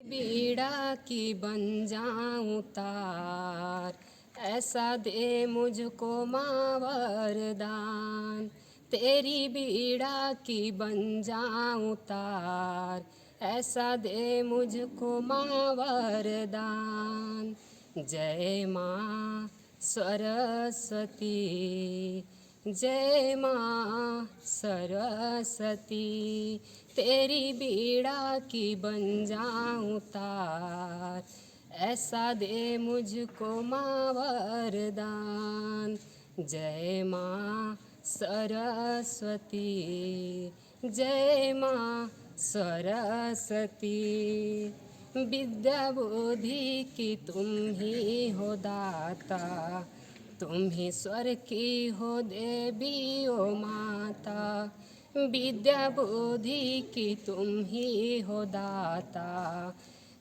बीड़ा की बन जाऊं तार, ऐसा दे मुझको माँ वरदान। तेरी बीड़ा की बन जाऊं तार, ऐसा दे मुझको माँ वरदान। जय माँ सरस्वती, जय माँ सरस्वती। तेरी बीड़ा की बन जाऊं तार, ऐसा दे मुझको माँ वरदान। जय माँ सरस्वती, जय माँ सरस्वती। विद्या बुद्धि की तुम ही हो दाता, तुम ही स्वर की हो देवी ओ माता। विद्या बुद्धि की तुम ही हो दाता,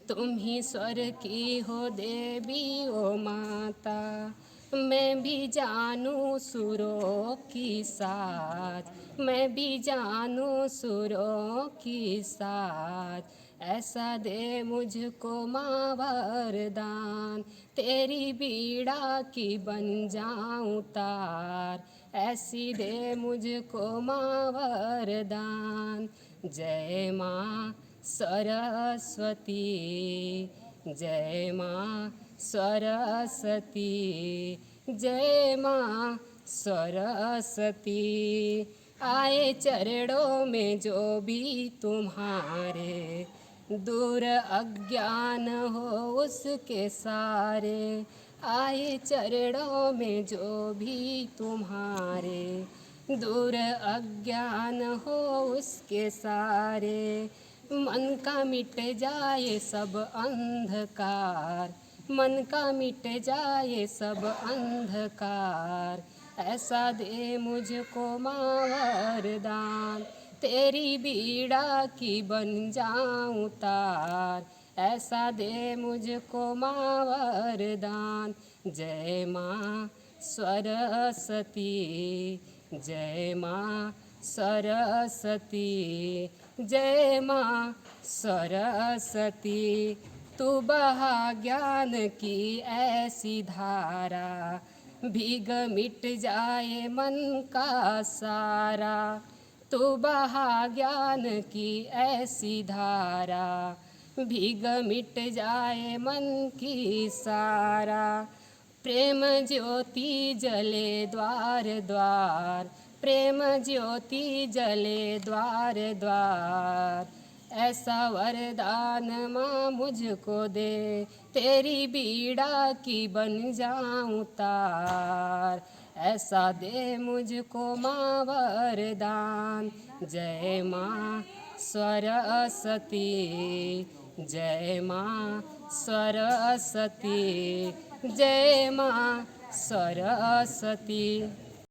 तुम ही स्वर की हो देवी ओ माता। मैं भी जानूं सुरों की साथ, मैं भी जानूं सुरों की साथ। ऐसा दे मुझको माँ वरदान, तेरी बीड़ा की बन जाऊं तार। ऐसी दे मुझको माँ वरदान। जय माँ सरस्वती, जय माँ सरस्वती, जय माँ सरस्वती। आए चरणों में जो भी तुम्हारे, दूर अज्ञान हो उसके सारे। आए चरणों में जो भी तुम्हारे, दूर अज्ञान हो उसके सारे। मन का मिट जाए सब अंधकार, मन का मिट जाए सब अंधकार। ऐसा दे मुझको माँ वरदान, तेरी बीड़ा की बन जाऊं तार। ऐसा दे मुझको माँ वरदान। जय माँ सरस्वती, जय माँ सरस्वती, जय माँ सरस्वती। तू बहा ज्ञान की ऐसी धारा, भीग मिट जाए मन का सारा। तू बहा ज्ञान की ऐसी धारा, भीग मिट जाए मन की सारा। प्रेम ज्योति जले द्वार द्वार, प्रेम ज्योति जले द्वार द्वार। ऐसा वरदान माँ मुझको दे, तेरी बीड़ा की बन जाऊं तार। ऐसा दे मुझको माँ वरदान। जय माँ सरस्वती, जय माँ सरस्वती, जय माँ सरस्वती।